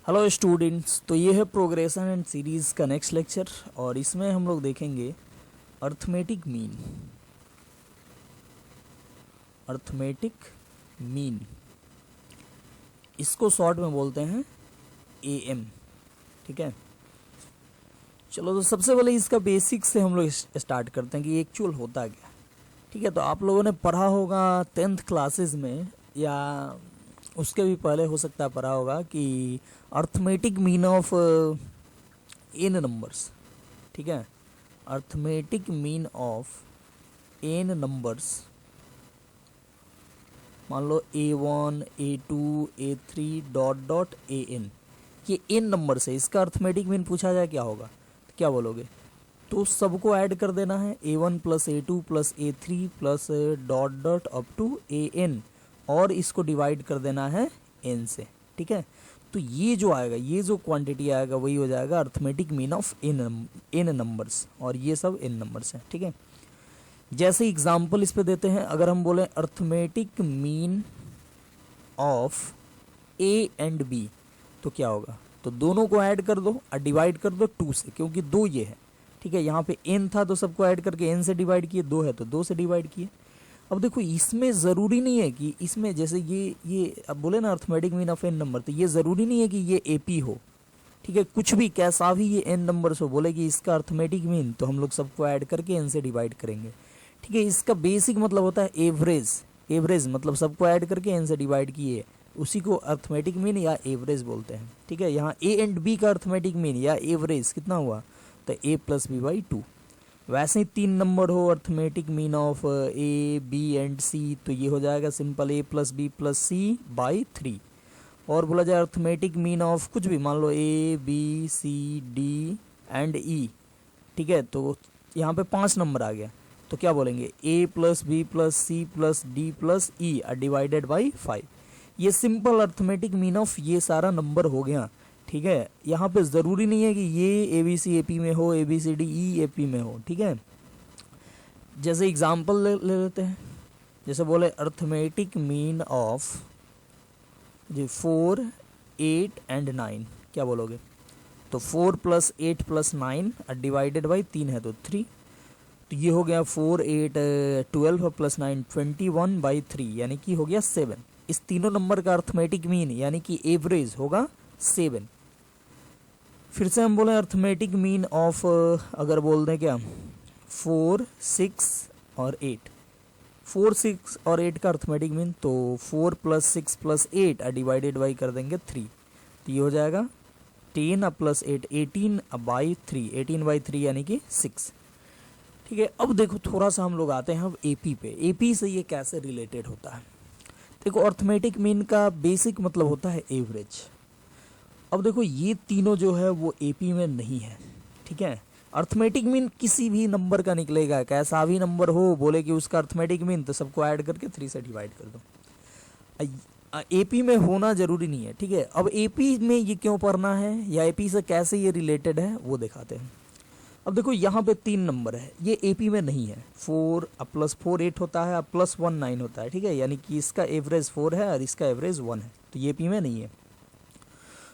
Hello students, तो ये है प्रोग्रेशन एंड सीरीज़ का नेक्स्ट लेक्चर और इसमें हम लोग देखेंगे अर्थमेटिक मीन। अर्थमेटिक मीन इसको शॉर्ट में बोलते हैं एएम। ठीक है, चलो तो सबसे पहले इसका बेसिक से हम लोग स्टार्ट करते हैं कि एक्चुअल होता क्या। ठीक है, तो आप लोगों ने पढ़ा होगा 10th क्लासेस में या उसके भी पहले हो सकता है पढ़ा होगा कि arithmetic mean of n numbers. ठीक है, arithmetic mean of n numbers, मान लो A1 A2 A3 dot dot AN, ये एन नंबर से इसका अर्थमेटिक मीन पूछा जाए क्या होगा, तो क्या बोलोगे? तो सबको ऐड कर देना है A1 plus A2 plus A3 plus dot dot up to AN और इसको डिवाइड कर देना है n से। ठीक है, तो ये जो आएगा, ये जो क्वांटिटी आएगा वही हो जाएगा arithmetic mean of n numbers, और ये सब n नंबर्स हैं। ठीक है, जैसे एग्जांपल इस पे देते हैं, अगर हम बोले arithmetic mean of A and B तो क्या होगा? तो दोनों को ऐड कर दो और डिवाइड कर दो 2 से, क्योंकि 2 ये है। ठीक है, यहाँ पे n था तो सबको ऐड करके n से डिवाइड किए, 2 है तो 2 से डिवाइड किए। अब देखो, इसमें ज़रूरी नहीं है कि इसमें जैसे ये अब बोले ना arithmetic mean of n number, तो ये ज़रूरी नहीं है कि ये AP हो। ठीक है, कुछ भी कैसा भी ये n नंबर्स हो, बोले कि इसका अर्थमेटिक मीन, तो हम लोग सबको ऐड करके n से डिवाइड करेंगे। ठीक है, इसका बेसिक मतलब होता है एवरेज। एवरेज मतलब सबको ऐड करके n से डिवाइड किए, उसी को अर्थमेटिक मीन या एवरेज बोलते हैं। ठीक है, यहाँ A एंड B का अर्थमेटिक मीन या एवरेज कितना हुआ, तो A प्लस B बाई 2। वैसे ही 3 नंबर हो arithmetic mean of A B and C, तो ये हो जाएगा simple A plus B plus C by 3। और बोला जाए अर्थमेटिक मीन ऑफ कुछ भी, मान लो A B C D and E। ठीक है, तो यहाँ पे 5 नंबर आ गया, तो क्या बोलेंगे? A plus B plus C plus D plus E divided by 5। ये सिंपल अर्थमेटिक मीन ऑफ ये सारा नंबर हो गया। ठीक है, यहाँ पे ज़रूरी नहीं है कि ये ABC AP में हो, ABCD E AP में हो। ठीक है, जैसे एग्जांपल ले लेते हैं, जैसे बोले अर्थमेटिक मीन ऑफ जी 4 8 एंड 9, क्या बोलोगे? तो 4 प्लस 8 प्लस 9 डिवाइडेड बाई 3 है तो 3, तो ये हो गया 4 8 12 प्लस 9 21 बाई 3, यानी कि हो गया 7। इस तीनों नंबर का अर्थमेटिक मीन यानी कि एवरेज होगा 7। फिर से हम बोले अर्थमेटिक मीन ऑफ, अगर बोल दें क्या 4 6 और 8, 4 6 और 8 का अर्थमेटिक मीन, तो 4 प्लस 6 प्लस 8 डिवाइडेड बाई कर देंगे 3, तो ये हो जाएगा 10 प्लस 8 18 बाई 3, 18 बाई 3 यानी कि 6। ठीक है, अब देखो थोड़ा सा हम लोग आते हैं अब AP पे। AP से ये कैसे रिलेटेड होता है? देखो, अर्थमेटिक मीन का बेसिक मतलब होता है एवरेज। अब देखो, ये तीनों जो है वो AP में नहीं है। ठीक है, अर्थमेटिक मीन किसी भी नंबर का निकलेगा, कैसा भी नंबर हो, बोले कि उसका अर्थमेटिक मीन, तो सबको ऐड करके 3 से डिवाइड कर दो। AP में होना जरूरी नहीं है। ठीक है, अब AP में ये क्यों पढ़ना है या AP से कैसे ये रिलेटेड है वो दिखाते हैं। अब देखो, यहाँ पे 3 नंबर है, ये AP में नहीं है। 4 प्लस 4 8 होता है, प्लस 1 9 होता है। ठीक है, यानी कि इसका एवरेज 4 है और इसका एवरेज 1 है, तो ये AP में नहीं है।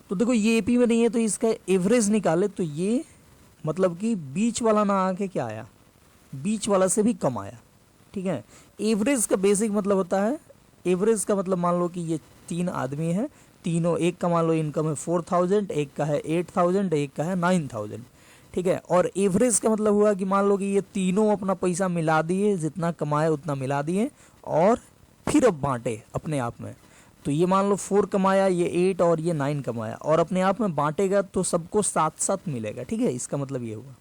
तो देखो, ये AP में नहीं है तो इसका एवरेज निकाले, तो ये मतलब कि बीच वाला ना आके क्या आया, बीच वाला से भी कम आया। ठीक है, एवरेज का बेसिक मतलब होता है, एवरेज का मतलब मान लो कि ये 3 आदमी है, तीनों, एक का मान लो इनकम है 4000, एक का है 8000, एक का है 9000। ठीक है, और एवरेज का मतलब हुआ कि मान लो कि ये तीनों अपना पैसा मिला दिए, जितना कमाए उतना मिला दिए और फिर अब बांटे अपने आप में। तो ये मान लो 4 कमाया, ये 8 और ये 9 कमाया, और अपने आप में बांटेगा तो सबको साथ साथ मिलेगा। ठीक है, इसका मतलब ये हुआ,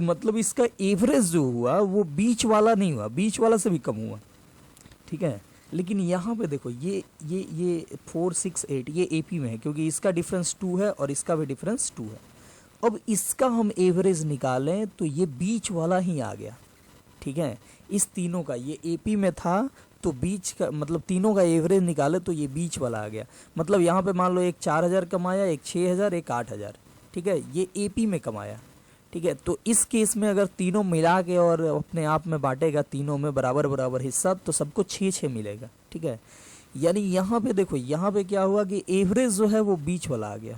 मतलब इसका एवरेज जो हुआ वो बीच वाला नहीं हुआ, बीच वाला से भी कम हुआ। ठीक है, लेकिन यहाँ पे देखो, ये 4 6 8 ये AP में है, क्योंकि इसका डिफरेंस 2 है और इसका भी डिफरेंस 2 है। अब इसका हम एवरेज निकालें तो ये बीच वाला ही आ गया। ठीक है, इस तीनों का, ये AP में था तो बीच का मतलब तीनों का एवरेज निकाले तो ये बीच वाला आ गया। मतलब यहाँ पे मान लो एक 4000 कमाया, एक 6000, एक 8000। ठीक है, ये AP में कमाया। ठीक है, तो इस केस में अगर तीनों मिला के और अपने आप में बांटेगा, तीनों में बराबर बराबर हिस्सा, तो सबको 6 6 मिलेगा। ठीक है, यानी यहाँ पे देखो, यहाँ पे क्या हुआ कि एवरेज जो है वो बीच वाला आ गया।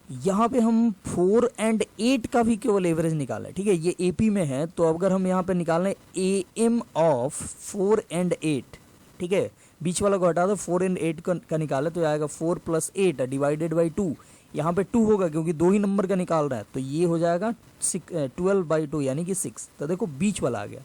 यहाँ पे हम 4 and 8 का भी केवल एवरेज निकाला है, ठीक है, ये एपी में है। तो अगर हम यहाँ पे निकाल लें ए एम ऑफ 4 and 8, ठीक है, बीच वाला को हटा दो, 4 and 8 का निकाले तो आएगा 4 + 8 डिवाइडेड बाई 2। यहाँ पे 2 होगा क्योंकि 2 ही नंबर का निकाल रहा है, तो ये हो जाएगा 12/2 यानी कि 6। तो देखो बीच वाला आ गया।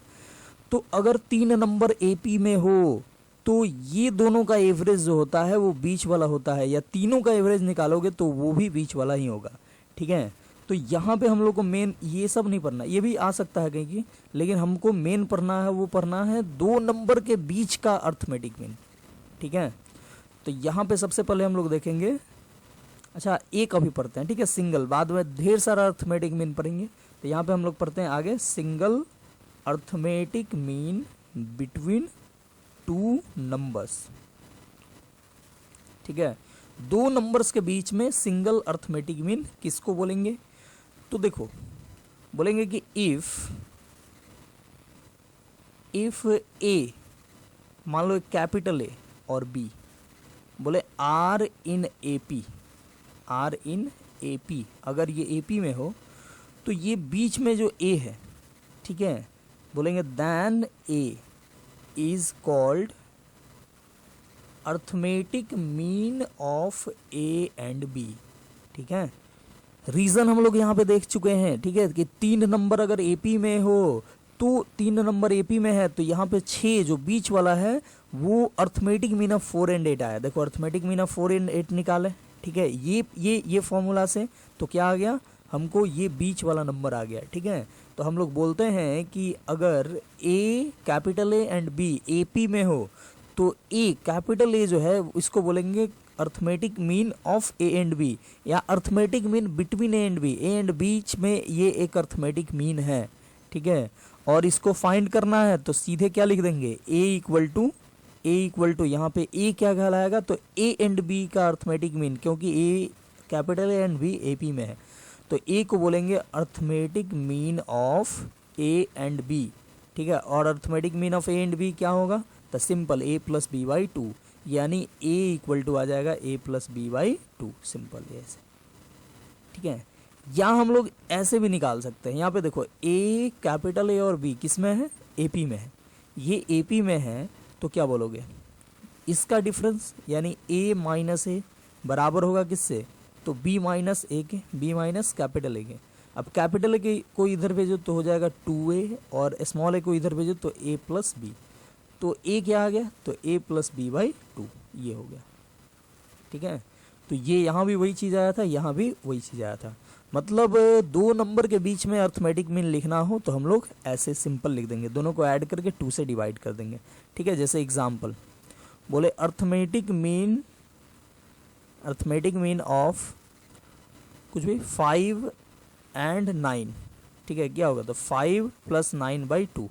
तो अगर 3 नंबर एपी में हो तो ये दोनों का एवरेज जो होता है वो बीच वाला होता है, या तीनों का एवरेज निकालोगे तो वो भी बीच वाला ही होगा, ठीक है। तो यहाँ पे हम लोग को मेन ये सब नहीं पढ़ना, ये भी आ सकता है कहीं की, लेकिन हमको मेन पढ़ना है, वो पढ़ना है 2 नंबर के बीच का अर्थमेटिक मीन, ठीक है। तो यहाँ पे सबसे पहले हम लोग देखेंगे, अच्छा एक अभी पढ़ते हैं, ठीक है, सिंगल, बाद में ढेर सारा अर्थमेटिक मीन पढ़ेंगे। तो यहाँ पे हम लोग पढ़ते हैं आगे single arithmetic mean between 2 numbers, ठीक है। 2 नंबर्स के बीच में सिंगल अर्थमेटिक मीन किसको बोलेंगे? तो देखो बोलेंगे कि इफ ए, मान लो कैपिटल ए और बी, बोले आर इन एपी, अगर ये एपी में हो तो ये बीच में जो ए है, ठीक है, बोलेंगे then a is called arithmetic mean of A and B, ठीक है। रीजन हम लोग यहाँ पे देख चुके हैं, ठीक है, कि 3 नंबर अगर एपी में हो तो 3 नंबर एपी में है तो यहाँ पे 6 जो बीच वाला है वो अर्थमेटिक मीन ऑफ 4 and 8 आया। देखो अर्थमेटिक मीन ऑफ 4 and 8 निकाले, ठीक है, ये फॉर्मूला से तो क्या आ गया, हमको ये बीच वाला नंबर आ गया, ठीक है। तो हम लोग बोलते हैं कि अगर A capital A and B AP में हो तो ए कैपिटल ए जो है इसको बोलेंगे arithmetic mean of A and B, या arithmetic mean between A and B, A and बीच में ये एक अर्थमेटिक मीन है, ठीक है। और इसको फाइंड करना है तो सीधे क्या लिख देंगे, ए इक्वल टू यहाँ पे ए क्या कहलाएगा, तो ए एंड बी का अर्थमेटिक मीन, क्योंकि A capital A and B AP में है तो ए को बोलेंगे arithmetic mean of A and B, ठीक है। और arithmetic mean of A and B क्या होगा, तो सिंपल a + b/2, यानी a इक्वल टू आ जाएगा a + b/2, सिंपल ऐसे, ठीक है। या हम लोग ऐसे भी निकाल सकते हैं, यहाँ पे देखो a कैपिटल ए और b किस में है, एपी में है, ये एपी में है तो क्या बोलोगे, इसका डिफरेंस यानी a - a बराबर होगा किससे, तो b - a के, b - कैपिटल ए के। अब कैपिटल ए को इधर भेजो तो हो जाएगा 2a, और स्मॉल ए को इधर भेजो तो a + b, तो a क्या आ गया, तो a + b/2 ये हो गया, ठीक है। तो ये यहाँ भी वही चीज़ आया था, यहाँ भी वही चीज़ आया था। मतलब 2 नंबर के बीच में अर्थमेटिक मीन लिखना हो तो हम लोग ऐसे सिंपल लिख देंगे, दोनों को ऐड करके 2 से डिवाइड कर देंगे, ठीक है। जैसे एग्जाम्पल बोले अर्थमेटिक मीन ऑफ कुछ भी 5 and 9, ठीक है, क्या होगा, तो 5 + 9/2,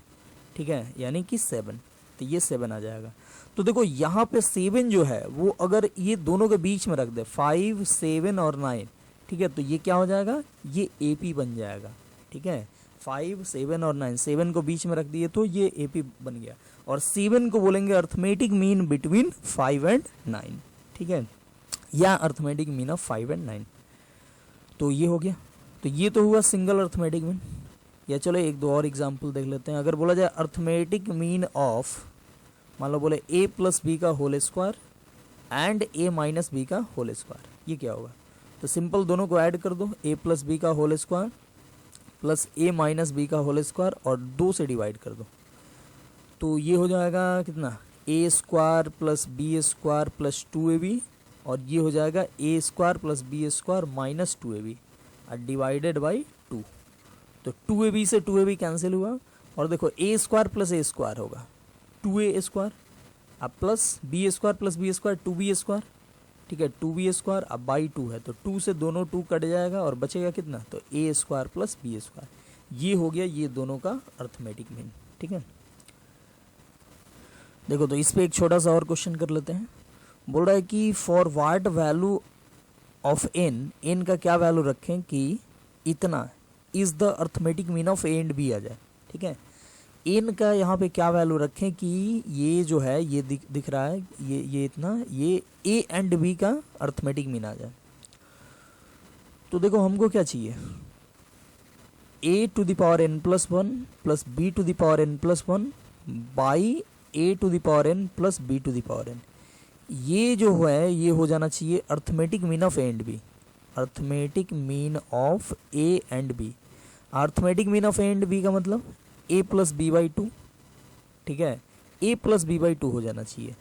ठीक है, यानी कि 7, तो ये 7 आ जाएगा। तो देखो यहाँ पे 7 जो है वो अगर ये दोनों के बीच में रख दे, 5, 7 और 9, ठीक है, तो ये क्या हो जाएगा, ये एपी बन जाएगा, ठीक है। 5, 7 और 9, 7 को बीच में रख दिए तो ये एपी बन गया, और 7 को बोलेंगे अर्थमेटिक मीन बिटवीन 5 and 9, ठीक है, या अर्थमेटिक मीन ऑफ 5 and 9। तो ये हो गया, तो ये तो हुआ सिंगल अर्थमेटिक मीन। या चलो 1-2 और एग्जाम्पल देख लेते हैं। अगर बोला जाए अर्थमेटिक मीन ऑफ, मान लो बोले a + b का whole square and a - b का होल स्क्वायर, ये क्या होगा, तो सिंपल दोनों को ऐड कर दो, a + b का whole square plus a - b का होल स्क्वायर और 2 से डिवाइड कर दो, तो ये हो जाएगा कितना, a² + b² + 2ab, और ये हो जाएगा a² + b² - 2ab divided by 2। तो 2ab से 2ab कैंसिल हुआ, और देखो a² + a² होगा 2a², अब प्लस b² + b² 2b², ठीक है, 2b², अब बाई 2 है तो 2 से दोनों 2 कट जाएगा और बचेगा कितना, तो a² + b²। ये हो गया ये दोनों का अर्थमेटिक मीन, ठीक है। देखो तो इस पे एक छोटा सा और क्वेश्चन कर लेते हैं। बोल रहा है कि for what value of n का क्या वैल्यू रखें कि इतना is the arithmetic mean of a and b आ जाए, ठीक है। एन का यहाँ पे क्या वैल्यू रखें कि ये जो है ये दिख रहा है ये इतना, ये ए एंड बी का अर्थमेटिक मीन आ जाए। तो देखो हमको क्या चाहिए, A to the power N plus one plus B to the power N plus one by A to the power N plus B to the power N. ये जो है ये हो जाना चाहिए arithmetic mean of A and B, arithmetic mean of A and B. Arithmetic mean of A and B का मतलब ए plus B by to, ठीक है, ए प्लस बी बाई टू हो जाना चाहिए,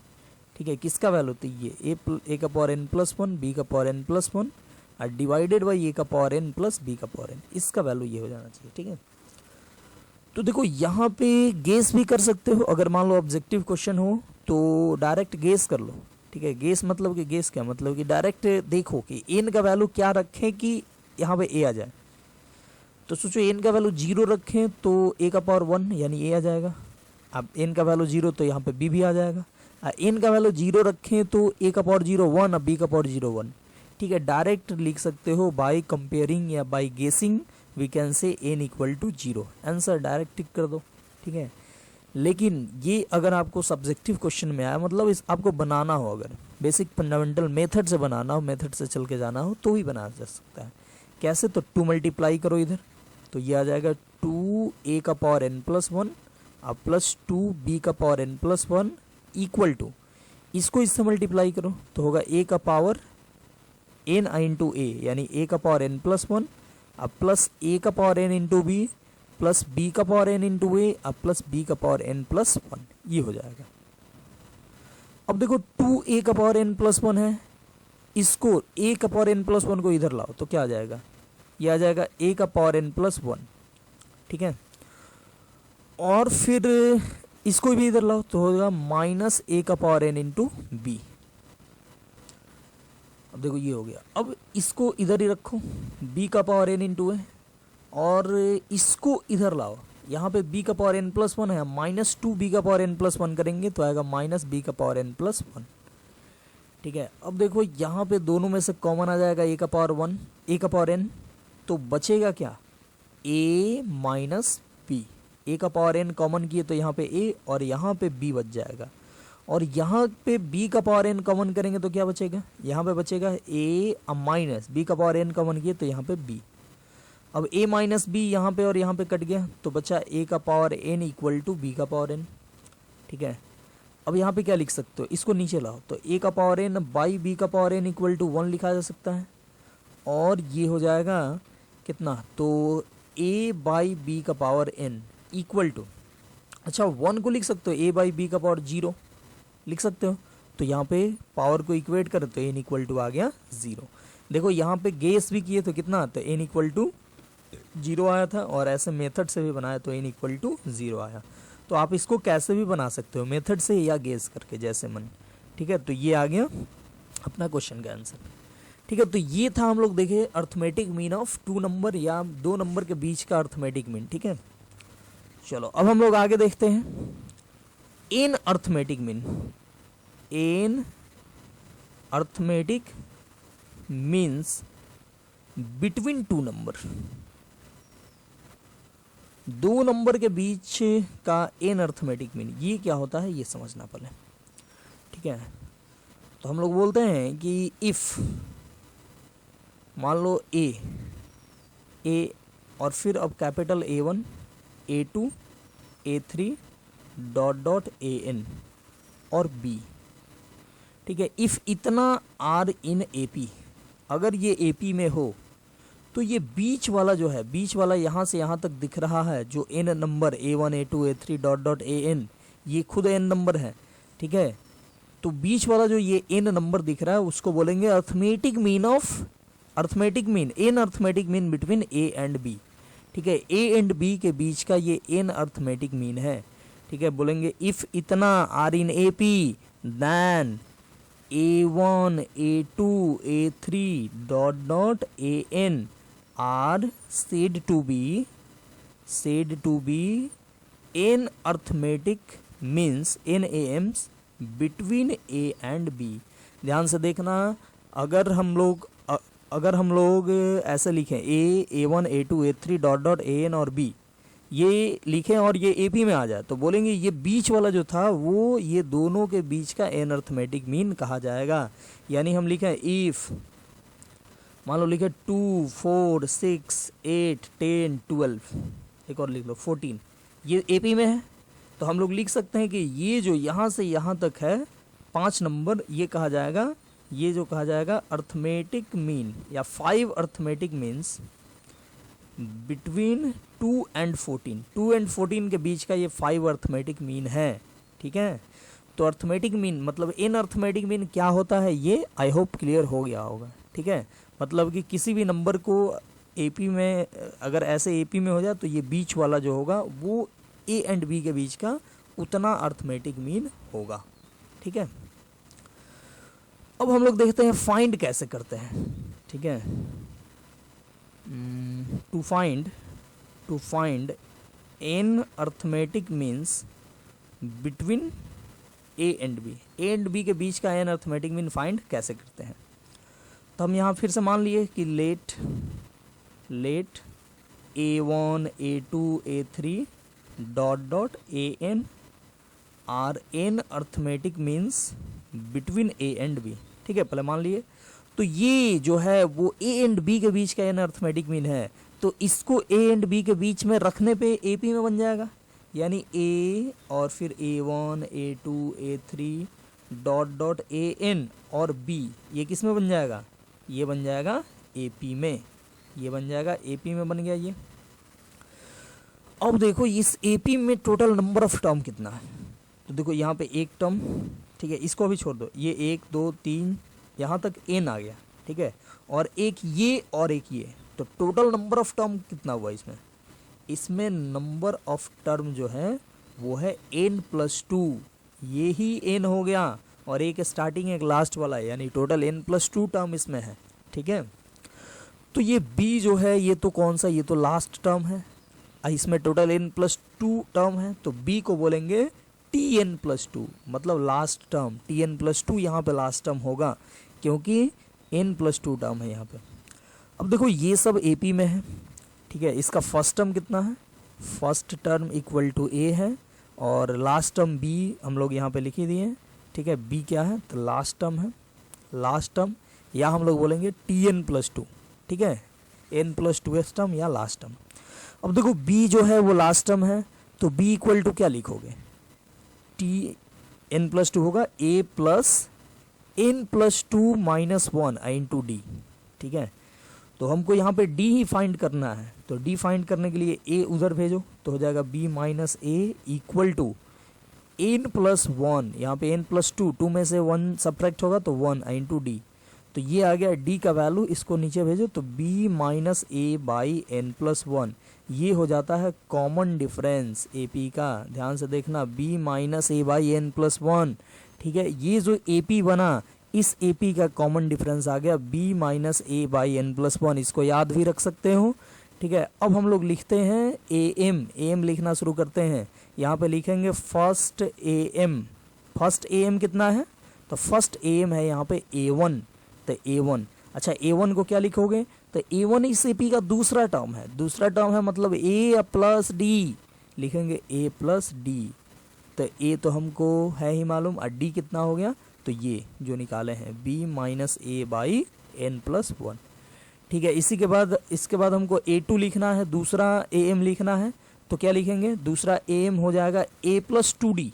ठीक है। किसका वैल्यू, तो ये ए का power N plus one b का पावर एन प्लस वन और डिवाइडेड बाई ए का पावर एन प्लस बी का पावर एन, इसका वैल्यू ये हो जाना चाहिए, ठीक है। तो देखो यहाँ पे गेस भी कर सकते हो, अगर मान लो ऑब्जेक्टिव क्वेश्चन हो तो डायरेक्ट गेस कर लो, ठीक है। गेस मतलब कि गेस क्या मतलब कि डायरेक्ट देखो कि एन का वैल्यू क्या रखें कि यहाँ पे ए आ जाए। तो सोचो एन का वैल्यू 0 रखें तो ए का पावर 1 यानी ए आ जाएगा। अब एन का वैल्यू 0 तो यहाँ पे बी भी आ जाएगा। एन का वैल्यू 0 रखें तो ए का पावर 0 1 और बी का पावर 0 1, ठीक है। डायरेक्ट लिख सकते हो बाय कंपेयरिंग या by guessing we can say N equal to 0, answer direct tick कर दो, ठीक है। लेकिन ये अगर आपको सब्जेक्टिव क्वेश्चन में आया, मतलब इस आपको बनाना हो, अगर बेसिक फंडामेंटल मेथड से बनाना हो, मेथड से चल के जाना हो तो ही बनाया जा सकता है। कैसे, तो 2 मल्टीप्लाई करो इधर, तो ये आ जाएगा 2 ए का पावर एन प्लस वन अब प्लस 2 बी का power N plus one equal to, इसको इससे मल्टीप्लाई करो तो होगा ए का पावर एन इंटू ए यानी ए का पावर एन प्लस वन अब प्लस ए का power n into b plus b का पावर एन इंटू ए अब प्लस बी का पावर एन प्लस वन, ये हो जाएगा। अब देखो 2 ए का पावर एन प्लस वन है, इसको ए का पावर एन प्लस वन को इधर लाओ तो क्या आ जाएगा, ये आ जाएगा ए का पावर एन प्लस वन, ठीक है। और फिर इसको भी इधर लाओ तो होगा माइनस ए का पावर एन इंटू बी। अब देखो ये हो गया। अब इसको इधर ही रखो, बी का पावर एन इंटू है, और इसको इधर लाओ, यहाँ पे बी का पावर एन प्लस वन है, माइनस 2 बी का पावर एन प्लस वन करेंगे तो आएगा माइनस बी का पावर एन प्लस वन, ठीक है। अब देखो यहाँ पे दोनों में से कॉमन आ जाएगा ए का पावर वन ए का पावर एन, तो बचेगा क्या, a माइनस बी। ए का पावर एन कॉमन किए तो यहाँ पे a और यहाँ पे b बच जाएगा, और यहाँ पे b का पावर n कॉमन करेंगे तो क्या बचेगा, यहाँ पे बचेगा a माइनस b का पावर n कॉमन किए तो यहाँ पे b। अब a माइनस बी यहाँ पे और यहाँ पे कट गया तो बचा a का power n equal to b का पावर n, ठीक है। अब यहाँ पे क्या लिख सकते हो, इसको नीचे लाओ तो a का पावर n बाई b का पावर n इक्वल टू 1 लिखा जा सकता है, और ये हो जाएगा कितना, तो a बाई बी का पावर n इक्वल टू, अच्छा 1 को लिख सकते हो a बाई बी का पावर 0 लिख सकते हो, तो यहाँ पे पावर को इक्वेट करें तो n इक्वल टू आ गया 0। देखो यहाँ पे गेस भी किए तो कितना आता है, n इक्वल टू 0 आया था, और ऐसे मेथड से भी बनाया तो n इक्वल टू 0 आया। तो आप इसको कैसे भी बना सकते हो, मेथड से या गेस करके, जैसे मन, ठीक है। तो ये आ गया अपना क्वेश्चन का आंसर, ठीक है। तो ये था हम लोग देखे अर्थमेटिक मीन ऑफ 2 नंबर या 2 नंबर के बीच का अर्थमेटिक मीन, ठीक है। चलो अब हम लोग आगे देखते हैं n arithmetic mean. N arithmetic means between 2 नंबर, 2 नंबर के बीच का एन अर्थमेटिक मीन, ये क्या होता है ये समझना पहले, ठीक है। तो हम लोग बोलते हैं कि इफ मान लो ए और फिर अब capital A1 A2 A3 dot dot AN और B, ठीक है। इफ इतना आर इन AP, अगर ये AP में हो तो ये बीच वाला जो है, बीच वाला यहाँ से यहाँ तक दिख रहा है जो n number A1 A2 A3 dot dot AN, ये खुद n नंबर है, ठीक है। तो बीच वाला जो ये n नंबर दिख रहा है उसको बोलेंगे arithmetic mean of, arithmetic mean, n arithmetic mean between A and B, ठीक है। A एंड B के बीच का ये एन अर्थमेटिक मीन है, ठीक है। बोलेंगे इफ इतना are in AP then A1 A2 A3 dot dot AN are said to be n arithmetic means NAMs between A and B। ध्यान से देखना, अगर हम लोग ऐसे लिखें A A1 A2 A3 dot dot AN और B, ये लिखें और ये एपी में आ जाए तो बोलेंगे ये बीच वाला जो था वो ये दोनों के बीच का एन अर्थमेटिक मीन कहा जाएगा। यानी हम लिखें इफ, मान लो लिखे 2, 4, 6, 8, 10, 12, एक और लिख लो 14, ये एपी में है तो हम लोग लिख सकते हैं कि ये जो यहाँ से यहाँ तक है 5 नंबर, ये कहा जाएगा, ये जो कहा जाएगा अर्थमेटिक मीन या 5 arithmetic means between 2 and 14, 2 and 14 के बीच का ये 5 अर्थमेटिक मीन है। ठीक है, तो अर्थमेटिक मीन मतलब इन अर्थमेटिक मीन क्या होता है ये आई होप क्लियर हो गया होगा। ठीक है, मतलब कि किसी भी नंबर को एपी में अगर ऐसे एपी में हो जाए तो ये बीच वाला जो होगा वो ए एंड बी के बीच का उतना अर्थमेटिक मीन होगा। ठीक है, अब हम लोग देखते हैं फाइंड कैसे करते हैं। ठीक है, to find n arithmetic means between A and B, A and b के बीच का एन अर्थमेटिक मीन फाइंड कैसे करते हैं। तो हम यहाँ फिर से मान लिए कि let A1 A2 A3 dot AN are n arithmetic means between A and B. ठीक है, पहले मान लिए तो ये जो है वो ए एंड बी के बीच का एन अर्थमेटिक मीन है, तो इसको ए एंड बी के बीच में रखने पे एपी में बन जाएगा। यानी ए और फिर A1 A2 A3 dot AN और B, ये किस में बन जाएगा, ये बन जाएगा एपी में, ये बन जाएगा एपी में बन गया ये। अब देखो इस एपी में टोटल नंबर ऑफ टर्म कितना है, तो देखो यहाँ पे एक टर्म, ठीक है इसको भी छोड़ दो, ये 1 2 3 यहाँ तक एन आ गया। ठीक है, और एक ये और एक ये, तो टोटल नंबर ऑफ टर्म कितना हुआ इसमें, इसमें नंबर ऑफ टर्म जो है वो है n+2, ये ही n हो गया और एक स्टार्टिंग एक लास्ट वाला है, यानी टोटल n+2 टर्म इसमें है। ठीक है, तो ये b जो है ये तो कौन सा, ये तो लास्ट टर्म है, इसमें टोटल n+2 टर्म है, तो b को बोलेंगे tn+2, मतलब लास्ट टर्म, tn+2 यहाँ पे लास्ट टर्म होगा क्योंकि n+2 टर्म है यहाँ पे। अब देखो ये सब एपी में है। ठीक है, इसका फर्स्ट टर्म कितना है, फर्स्ट टर्म इक्वल टू ए है और लास्ट टर्म बी हम लोग यहाँ पे लिख ही दिए। ठीक है, बी क्या है, तो लास्ट टर्म है, लास्ट टर्म या हम लोग बोलेंगे tn+2। ठीक है, n+2 टर्म या लास्ट टर्म। अब देखो बी जो है वो लास्ट टर्म है, तो बी इक्वल टू क्या लिखोगे, n+2 होगा a plus n+2 - 1 into D. ठीक है, तो हमको यहाँ पे d ही फाइंड करना है, तो d फाइंड करने के लिए a उधर भेजो तो हो जाएगा b - a equal to n+1, यहाँ पे n+2, 2 में से 1 सब्ट्रैक्ट होगा तो 1 इंटू डी, तो ये आ गया d का वैल्यू, इसको नीचे भेजो तो b - a n+1, ये हो जाता है कॉमन डिफरेंस AP का। ध्यान से देखना, b - a n+1। ठीक है, ये जो AP बना इस AP का कॉमन डिफरेंस आ गया b - a n+1, इसको याद भी रख सकते हो। ठीक है, अब हम लोग लिखते हैं AM लिखना शुरू करते हैं। यहाँ पे लिखेंगे फर्स्ट AM, फर्स्ट AM कितना है, तो फर्स्ट AM है यहाँ पे A1, तो A1, अच्छा A1 को क्या लिखोगे, तो A1 इस AP का दूसरा टर्म है, दूसरा टर्म है मतलब A प्लस D, लिखेंगे A प्लस D, तो A तो हमको है ही मालूम और D कितना हो गया, तो ये जो निकाले हैं b - a n+1। ठीक है, इसके बाद हमको A2 लिखना है, दूसरा AM लिखना है, तो क्या लिखेंगे, दूसरा AM हो जाएगा a+2D।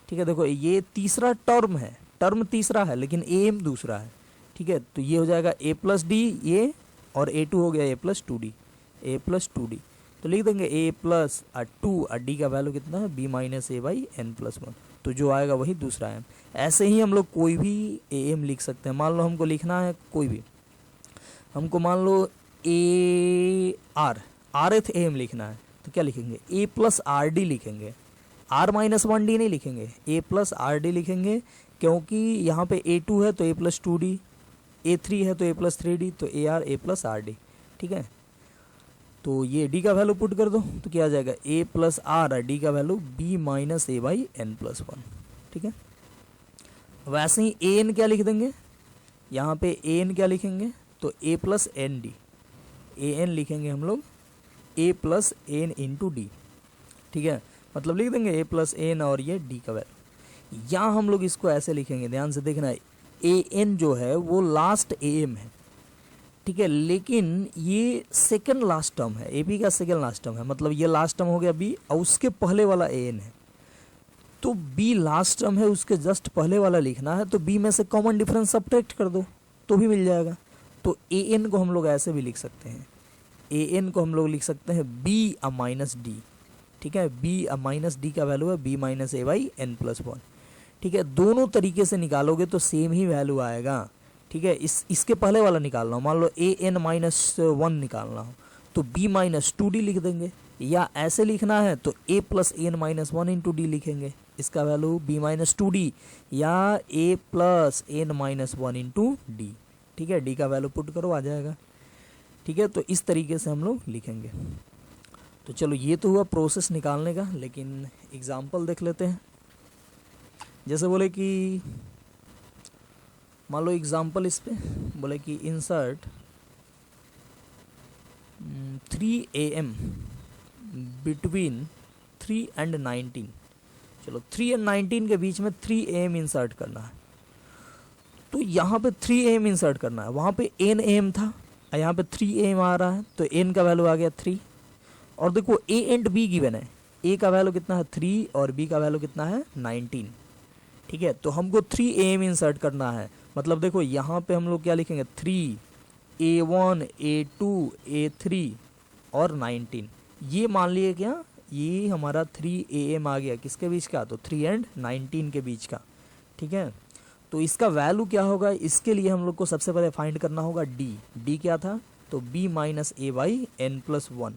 ठीक है, देखो ये तीसरा टर्म है, टर्म तीसरा है लेकिन AM दूसरा है। ठीक है, तो ये हो जाएगा a+D ये, और A2 हो गया a+2D, तो लिख देंगे a+2 और D का वैल्यू कितना है b - a n+1, तो जो आएगा वही दूसरा है। ऐसे ही हम लोग कोई भी AM लिख सकते हैं। मान लो हमको लिखना है कोई भी, हमको मान लो rth AM लिखना है, तो क्या लिखेंगे, a+rd लिखेंगे, r - 1d नहीं लिखेंगे, a+rd लिखेंगे, क्योंकि यहाँ पे A2 है तो a+2d, A3 है तो a+3d, तो AR a+rd। ठीक है, तो ये d का वैल्यू पुट कर दो तो क्या आ जाएगा a+r और d का वैल्यू b - a n+1। ठीक है, वैसे ही an क्या लिख देंगे, यहाँ पे an क्या लिखेंगे, तो a+nd, an लिखेंगे हम लोग a+n इंटू डी। ठीक है, मतलब लिख देंगे a प्लस एन और ये d का वैल्यू। यहाँ हम लोग इसको ऐसे लिखेंगे, ध्यान से देखना, ए एन जो है वो लास्ट ए एम है, ठीक है, लेकिन ये सेकेंड लास्ट टर्म है, ए पी का सेकेंड लास्ट टर्म है, मतलब ये लास्ट टर्म हो गया बी और उसके पहले वाला ए एन है, तो बी लास्ट टर्म है, उसके जस्ट पहले वाला लिखना है, तो बी में से कॉमन डिफरेंस सब्ट्रैक्ट कर दो तो भी मिल जाएगा। तो ए एन को हम लोग ऐसे भी लिख सकते हैं, ए एन को हम लोग लिख सकते हैं बी अ माइनस डी, ठीक है, बी अ माइनस डी का वैल्यू है b minus a by n plus one, ठीक है, दोनों तरीके से निकालोगे तो सेम ही वैल्यू आएगा, ठीक है। इसके पहले वाला निकालना हो, मान लो ए एन माइनस वन निकालना हो तो बी माइनस टू डी लिख देंगे, या ऐसे लिखना है तो A plus N minus one into D लिखेंगे, इसका value B minus two D या A plus N minus one into D, ठीक है, डी का वैल्यू पुट करो आ जाएगा, ठीक है। तो इस तरीके से हम लोग लिखेंगे। तो चलो ये तो हुआ प्रोसेस निकालने का, लेकिन एग्जाम्पल देख लेते हैं। जैसे बोले कि मान लो एग्जाम्पल इस पे बोले कि इंसर्ट 3 AM बिटवीन 3 and 19, चलो 3 and 19 के बीच में 3 AM इंसर्ट करना है, तो यहाँ पे 3 AM इंसर्ट करना है, वहाँ पे n AM था, यहाँ पे 3 AM आ रहा है, तो n का वैल्यू आ गया 3, और देखो a एंड b गिवन है, a का वैल्यू कितना है 3 और b का वैल्यू कितना है 19, ठीक है। तो हमको 3 AM इंसर्ट करना है, मतलब देखो यहाँ पे हम लोग क्या लिखेंगे 3 A1 A2 A3 और 19, ये मान लिए क्या, ये हमारा 3 AM आ गया किसके बीच का, तो 3 and 19 के बीच का, ठीक है। तो इसका वैल्यू क्या होगा, इसके लिए हम लोग को सबसे पहले फाइंड करना होगा डी क्या था, तो b minus a by n plus one,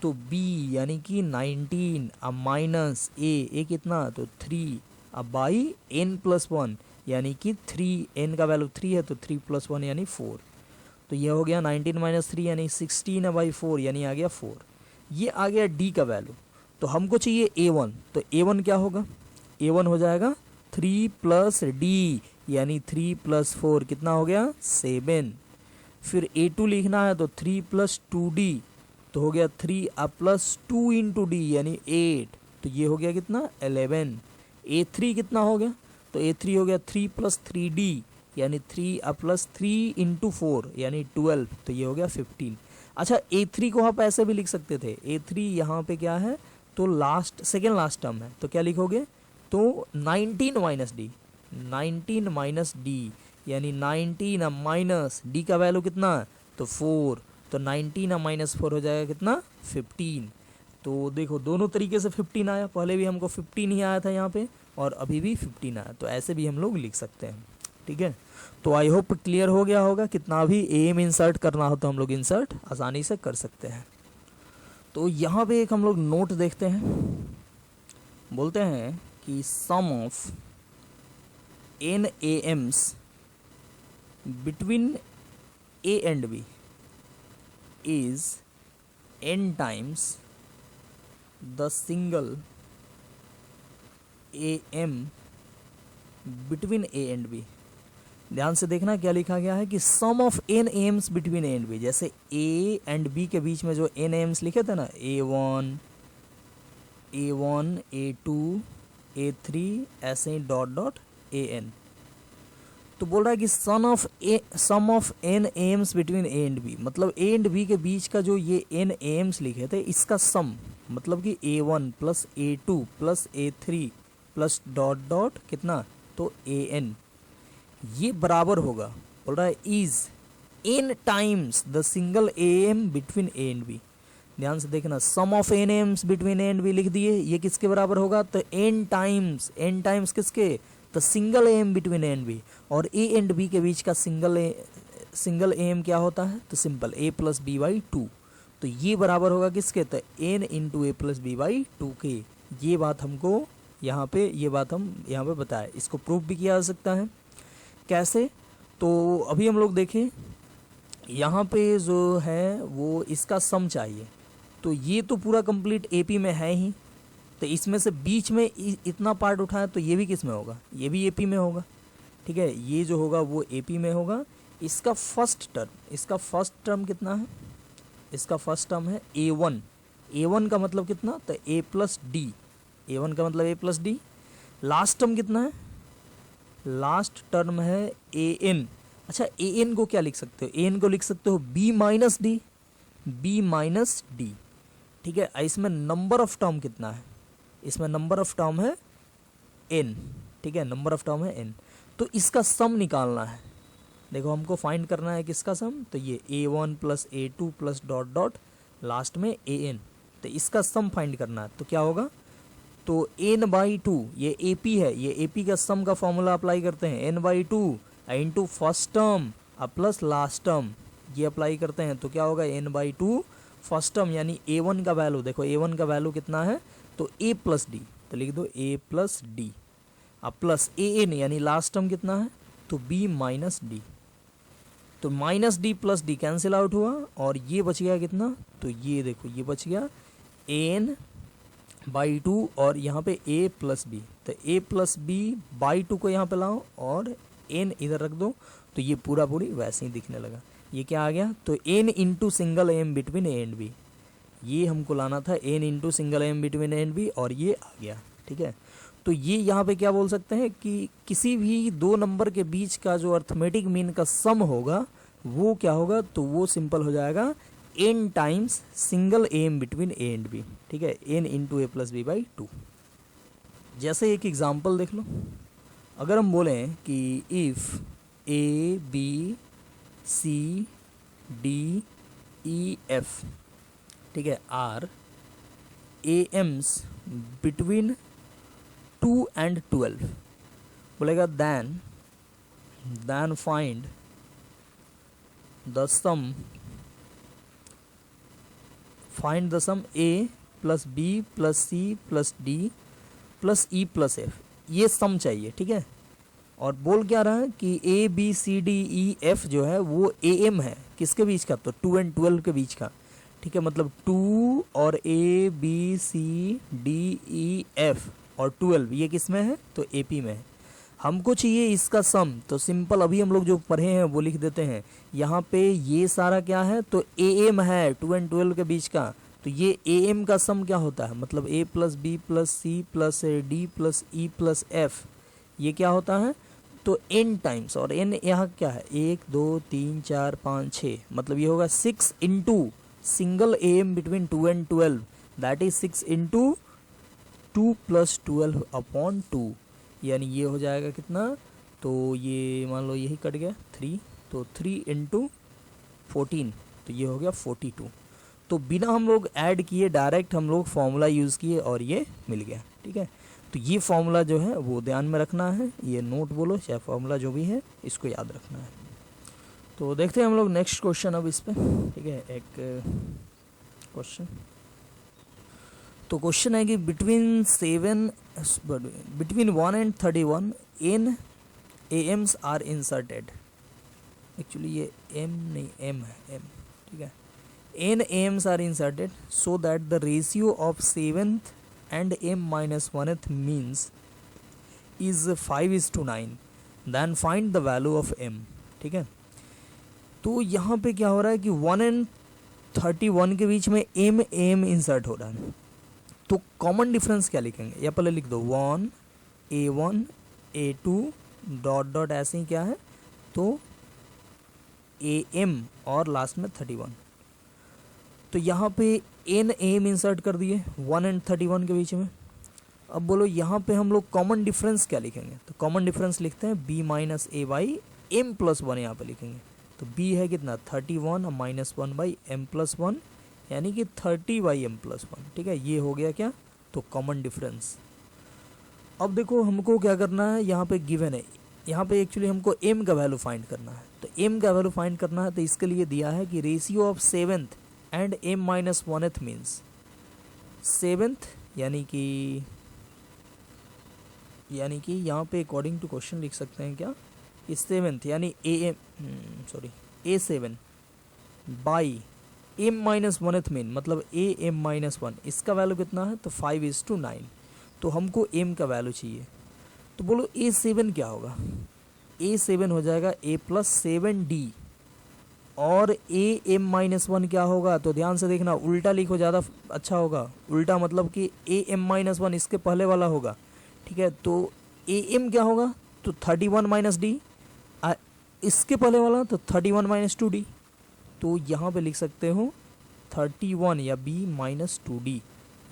तो b यानी कि 19 अब माइनस ए कितना, तो 3 अब बाई एन प्लस वन यानी कि 3, n का वैल्यू 3 है तो 3 प्लस 1 यानी 4, तो ये हो गया 19 माइनस 3 यानी 16 बाई 4 यानी आ गया 4, ये आ गया d का वैल्यू। तो हमको चाहिए a1, तो a1 क्या होगा, a1 हो जाएगा 3 प्लस डी यानी 3 प्लस 4 कितना हो गया 7, फिर a2 लिखना है तो 3 प्लस 2d तो हो गया 3 अब प्लस 2 इंटू डी यानी 8, तो ये हो गया कितना 11, a3 कितना हो गया, तो a3 हो गया 3 प्लस 3d यानी 3 अब प्लस 3 इंटू 4 यानी 12, तो ये हो गया 15। अच्छा a3 को आप ऐसे भी लिख सकते थे, a3 यहाँ पे क्या है, तो लास्ट सेकेंड लास्ट टर्म है, तो क्या लिखोगे, तो 19 माइनस डी, 19 माइनस डी यानी 19 अब माइनस डी का वैल्यू कितना, तो 4, तो 19 अब माइनस 4 हो जाएगा कितना 15। तो देखो दोनों तरीके से 15 आया, पहले भी हमको 15 ही आया था यहाँ पे और अभी भी 15 आया, तो ऐसे भी हम लोग लिख सकते हैं, ठीक है। तो आई होप क्लियर हो गया होगा, कितना भी एम इंसर्ट करना हो तो हम लोग इंसर्ट आसानी से कर सकते हैं। तो यहाँ पे एक हम लोग नोट देखते हैं, बोलते हैं कि sum of n AMs between a and b is n times the single AM between a and b। ध्यान से देखना क्या लिखा गया है कि sum of n AMs between a and b, जैसे a एंड b के बीच में जो n AMs लिखे थे ना, A1 A2 A3 ऐसे ही डॉट डॉट AN, तो बोल रहा है कि sum of n AMs between a and b, मतलब a एंड b के बीच का जो ये n AMs लिखे थे इसका सम, मतलब कि A1 plus A2 plus A3 plus dot dot कितना, तो AN, ये बराबर होगा, बोल रहा है is n times the single AM between a and b। ध्यान से देखना, sum of n AMs between a and b लिख दिए, ये किसके बराबर होगा, तो n टाइम्स किसके, तो single AM between a and b, और a एंड b के बीच का सिंगल AM क्या होता है, तो simple a plus b by 2, तो ये बराबर होगा किसके, तो n into a plus b by 2 के। ये बात हमको यहाँ पे बताया, इसको प्रूफ भी किया जा सकता है, कैसे, तो अभी हम लोग देखें, यहाँ पे जो है वो इसका सम चाहिए, तो ये तो पूरा कंप्लीट AP में है ही, तो इसमें से बीच में इतना पार्ट उठाया तो ये भी किस में होगा, ये भी AP में होगा, ठीक है, ये जो होगा वो AP में होगा। इसका फर्स्ट टर्म कितना है, इसका फर्स्ट टर्म है A1, A1 का मतलब कितना, तो A प्लस डी, A1 का मतलब A plus D. Last term कितना है, लास्ट टर्म है AN। अच्छा AN को क्या लिख सकते हो, AN को लिख सकते हो B minus D, B minus d, ठीक है। इसमें नंबर ऑफ टर्म कितना है, इसमें नंबर ऑफ टर्म है n, ठीक है, नंबर ऑफ टर्म है n। तो इसका सम निकालना है, देखो हमको फाइंड करना है किसका सम, तो ये A1 plus A2 plus dot dot last में AN, तो इसका सम फाइंड करना है। तो क्या होगा, तो n बाई टू, ये AP है, ये AP का सम का फॉर्मूला अप्लाई करते हैं, n by two into first term plus last term, ये अप्लाई करते हैं। तो क्या होगा, n by two first term यानी A1 का वैल्यू, देखो A1 का वैल्यू कितना है, तो A प्लस डी, तो लिख दो A प्लस डी, अब प्लस AN यानी लास्ट टर्म कितना है, तो B माइनस डी, तो minus D plus D cancel out हुआ और ये बच गया कितना, तो ये देखो ये बच गया AN बाई टू और यहाँ पे A प्लस बी, तो A plus B by two को यहाँ पे लाओ और N इधर रख दो, तो ये पूरा पूरी वैसे ही दिखने लगा। ये क्या आ गया, तो N into single M between A and B, ये हमको लाना था N into single M between A and B और ये आ गया, ठीक है। तो ये यहाँ पे क्या बोल सकते हैं कि किसी भी दो नंबर के बीच का जो अर्थमेटिक मीन का सम होगा वो क्या होगा, तो वो सिंपल हो जाएगा n times single M between A and B, ठीक है, n into A plus B by two. जैसे एक एग्जाम्पल देख लो, अगर हम बोलें कि if A B C D E F, ठीक है, आर AMs बिटवीन 2 and 12, बोलेगा then find the sum A plus B plus C plus D plus E plus F, ये सम चाहिए, ठीक है। और बोल क्या रहा है कि A B C D E F जो है वो AM है, किसके बीच का, तो 2 and 12 के बीच का, ठीक है। मतलब 2 और A B C D E F और 12 ये किस में है, तो AP में है। हमको चाहिए इसका सम, तो सिंपल अभी हम लोग जो पढ़े हैं वो लिख देते हैं। यहाँ पे ये सारा क्या है, तो AM है 2 and 12 के बीच का, तो ये AM का सम क्या होता है, मतलब A plus B plus C plus D plus E plus F, ये क्या होता है, तो n टाइम्स, और n यहाँ क्या है 1 2 3 4 5 6, मतलब ये होगा 6 into single AM between 2 and 12, that is 6 into 2 plus 12 upon 2, यानी ये हो जाएगा कितना, तो ये मान लो यही कट गया 3, तो 3 इंटू 14, तो ये हो गया 42। तो बिना हम लोग ऐड किए डायरेक्ट हम लोग फॉर्मूला यूज़ किए और ये मिल गया, ठीक है। तो ये फॉर्मूला जो है वो ध्यान में रखना है, ये नोट बोलो चाहे फॉर्मूला जो भी है इसको याद रखना है। तो देखते हैं हम लोग नेक्स्ट क्वेश्चन अब इस पे, ठीक है। एक क्वेश्चन, तो क्वेश्चन है कि between 1 and 31 n AMs are inserted, actually ये m नहीं m है, m, ठीक है। n AMs are inserted so that the ratio of 7th and m minus 1th means is 5:9, then find the value of m, ठीक है। तो यहाँ पे क्या हो रहा है कि 1 and 31 के बीच में m am इंसर्ट हो रहा है, तो कॉमन डिफरेंस क्या लिखेंगे, या पहले लिख दो 1 A1 A2 डॉट डॉट ऐसे ही क्या है, तो AM और लास्ट में 31, तो यहाँ पे n AM इंसर्ट कर दिए 1 and 31 के बीच में। अब बोलो यहाँ पे हम लोग कॉमन डिफरेंस क्या लिखेंगे, तो कॉमन डिफरेंस लिखते हैं B minus A by M plus 1, यहाँ पे लिखेंगे। तो B है कितना 31 माइनस 1 बाई M प्लस 1, यानी कि 30 बाई M प्लस 1, ठीक है। ये हो गया क्या, तो कॉमन डिफरेंस। अब देखो हमको क्या करना है, यहाँ पे गिवन है, यहाँ पे एक्चुअली हमको M का वैल्यू फाइंड करना है। तो M का वैल्यू फाइंड करना है तो इसके लिए दिया है कि ratio of 7th and m minus 1th means 7th, यानी कि यहाँ पे अकॉर्डिंग टू क्वेश्चन लिख सकते हैं क्या, कि 7th यानी A7 by m minus 1th mean, मतलब AM माइनस 1, इसका वैल्यू कितना है, तो 5:9, तो हमको m का वैल्यू चाहिए। तो बोलो A7 क्या होगा, A7 हो जाएगा A प्लस 7D, और ए एम माइनस वन क्या होगा, तो ध्यान से देखना, उल्टा लिखो ज़्यादा अच्छा होगा। उल्टा मतलब कि ए एम माइनस वन इसके पहले वाला होगा, ठीक है। तो ए एम क्या होगा, तो 31 माइनस डी, इसके पहले वाला तो 31 माइनस टू डी। तो यहाँ पे लिख सकते हो 31 या बी माइनस टू डी,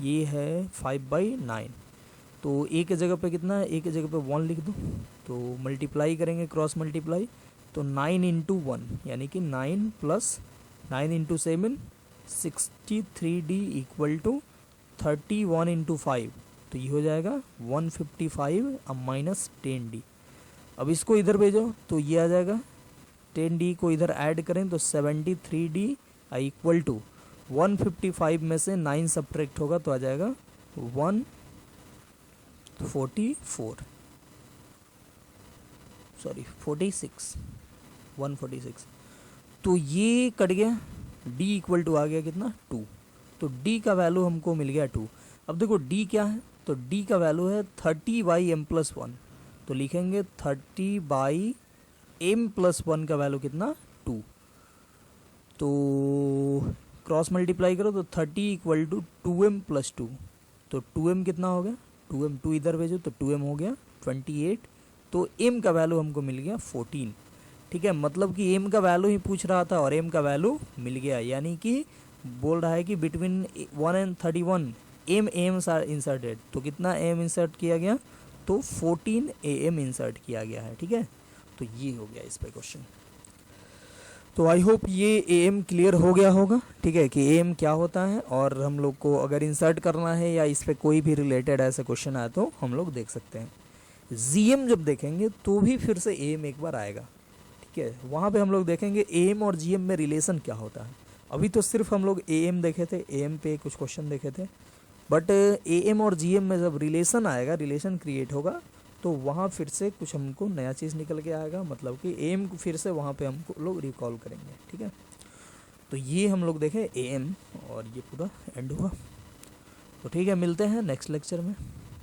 ये है 5/9। तो ए के जगह पे कितना है, ए के जगह पे 1 लिख दो, तो मल्टीप्लाई करेंगे, क्रॉस मल्टीप्लाई, तो 9 इंटू 1 यानी कि 9 plus 9 into 7 63D equal to 31 into 5, तो ये हो जाएगा 155 अब माइनस 10D। अब इसको इधर भेजो तो ये आ जाएगा, 10D को इधर ऐड करें तो 73D इक्वल टू 155 में से 9 सब्ट्रैक्ट होगा तो आ जाएगा 146। तो ये कट गया, D इक्वल टू आ गया कितना 2, तो D का वैल्यू हमको मिल गया 2। अब देखो D क्या है, तो D का वैल्यू है 30/m+1, तो लिखेंगे 30/m+1 का वैल्यू कितना 2। तो क्रॉस मल्टीप्लाई करो तो 30 इक्वल टू 2m+2, तो 2m कितना हो गया, 2m 2 इधर भेजो तो 2m हो गया 28। तो m का वैल्यू हमको मिल गया 14, ठीक है। मतलब कि m का वैल्यू ही पूछ रहा था और m का वैल्यू मिल गया, यानी कि बोल रहा है कि between 1 and 31 Ms are inserted, तो कितना m इंसर्ट किया गया, तो 14 am इंसर्ट किया गया है, ठीक है। तो ये हो गया इस पे क्वेश्चन। तो आई होप ये am क्लियर हो गया होगा, ठीक है, कि am क्या होता है, और हम लोग को अगर इंसर्ट करना है या इस पे कोई भी रिलेटेड ऐसा क्वेश्चन आया तो हम लोग देख सकते हैं। gm जब देखेंगे तो भी फिर से am एक बार आएगा, ठीक है। वहाँ पे हम लोग देखेंगे am और gm में रिलेशन क्या होता है। अभी तो सिर्फ हम लोग am देखे थे, am पे कुछ क्वेश्चन देखे थे, बट am और gm में जब रिलेशन आएगा, रिलेशन क्रिएट होगा, तो वहाँ फिर से कुछ हमको नया चीज़ निकल के आएगा, मतलब कि एम को फिर से वहाँ पे हमको लोग रिकॉल करेंगे, ठीक है। तो ये हम लोग देखें एम, और ये पूरा एंड हुआ। तो ठीक है, मिलते हैं नेक्स्ट लेक्चर में।